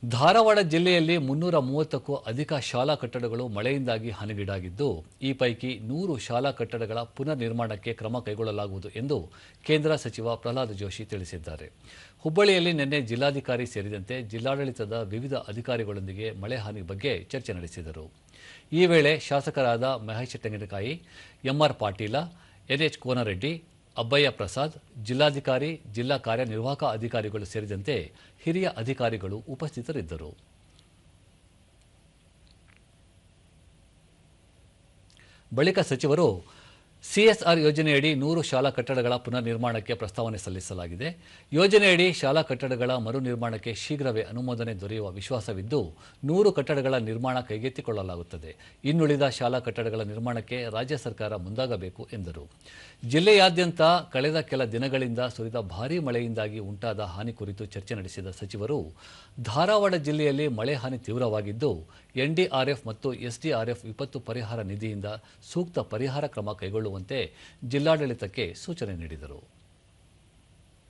ಧಾರವಾಡ ಜಿಲ್ಲೆಯಲ್ಲಿ 330ಕ್ಕೂ ಅಧಿಕ ಶಾಲಾ ಕಟ್ಟಡಗಳು ಮಳೆಯಿಂದಾಗಿ ಹಾನಿಗೀಡಾಗಿದ್ದು, ಈ ಪೈಕಿ 100 ಶಾಲಾ ಕಟ್ಟಡಗಳ ಪುನರ್ ನಿರ್ಮಾಣಕ್ಕೆ ಕ್ರಮ ಕೈಗೊಳ್ಳಲಾಗುವುದು ಎಂದು ಕೇಂದ್ರ ಸಚಿವ ಪ್ರಹ್ಲಾದ್ ಜೋಶಿ ತಿಳಿಸಿದ್ದಾರೆ. ಹುಬ್ಬಳ್ಳಿಯಲ್ಲಿ ನಿನ್ನೆ ಜಿಲ್ಲಾಧಿಕಾರಿ ಸೇರಿದಂತೆ ಜಿಲ್ಲಾಡಳಿತದ ವಿವಿಧ ಅಧಿಕಾರಿಗಳೊಂದಿಗೆ ಮಳೆ ಹಾನಿ ಬಗ್ಗೆ ಚರ್ಚೆ ನಡೆಸಿದರು. ಈ ವೇಳೆ ಶಾಸಕರಾದ ಮಹೇಶ್ ತೆಂಗಿನಕಾಯಿ, ಎಂಆರ್ ಪಾಟೀಲ, ಎನ್ಎಚ್ ಕೋನರೆಡ್ಡಿ, ಅಬ್ಬಯ್ಯ ಪ್ರಸಾದ್, ಜಿಲ್ಲಾಧಿಕಾರಿ, ಜಿಲ್ಲಾ ಕಾರ್ಯನಿರ್ವಾಹಕ ಅಧಿಕಾರಿಗಳು ಸೇರಿದಂತೆ ಹಿರಿಯ ಅಧಿಕಾರಿಗಳು ಉಪಸ್ಥಿತರಿದ್ದರು. ಬಳಿಕ ಸಚಿವರು ಸಿಎಸ್ಆರ್ ಯೋಜನೆಯಡಿ 100 ಶಾಲಾ ಕಟ್ಟಡಗಳ ಪುನರ್ ನಿರ್ಮಾಣಕ್ಕೆ ಪ್ರಸ್ತಾವನೆ ಸಲ್ಲಿಸಲಾಗಿದೆ. ಯೋಜನೆಯಡಿ ಶಾಲಾ ಕಟ್ಟಡಗಳ ಮರು ನಿರ್ಮಾಣಕ್ಕೆ ಶೀಘ್ರವೇ ಅನುಮೋದನೆ ದೊರೆಯುವ ವಿಶ್ವಾಸವಿದ್ದು, 100 ಕಟ್ಟಡಗಳ ನಿರ್ಮಾಣ ಕೈಗೆತ್ತಿಕೊಳ್ಳಲಾಗುತ್ತದೆ. ಇನ್ನುಳಿದ ಶಾಲಾ ಕಟ್ಟಡಗಳ ನಿರ್ಮಾಣಕ್ಕೆ ರಾಜ್ಯ ಸರ್ಕಾರ ಮುಂದಾಗಬೇಕು ಎಂದರು. ಜಿಲ್ಲೆಯಾದ್ಯಂತ ಕಳೆದ ಕೆಲ ದಿನಗಳಿಂದ ಸುರಿದ ಭಾರೀ ಮಳೆಯಿಂದಾಗಿ ಉಂಟಾದ ಹಾನಿ ಕುರಿತು ಚರ್ಚೆ ನಡೆಸಿದ ಸಚಿವರು, ಧಾರವಾಡ ಜಿಲ್ಲೆಯಲ್ಲಿ ಮಳೆ ಹಾನಿ ತೀವ್ರವಾಗಿದ್ದು, ಎನ್ಡಿಆರ್ಎಫ್ ಮತ್ತು ಎಸ್ಡಿಆರ್ಎಫ್ ವಿಪತ್ತು ಪರಿಹಾರ ನಿಧಿಯಿಂದ ಸೂಕ್ತ ಪರಿಹಾರ ಕ್ರಮ ಕೈಗೊಳ್ಳುವಂತೆ ಜಿಲ್ಲಾಡಳಿತಕ್ಕೆ ಸೂಚನೆ ನೀಡಿದರು.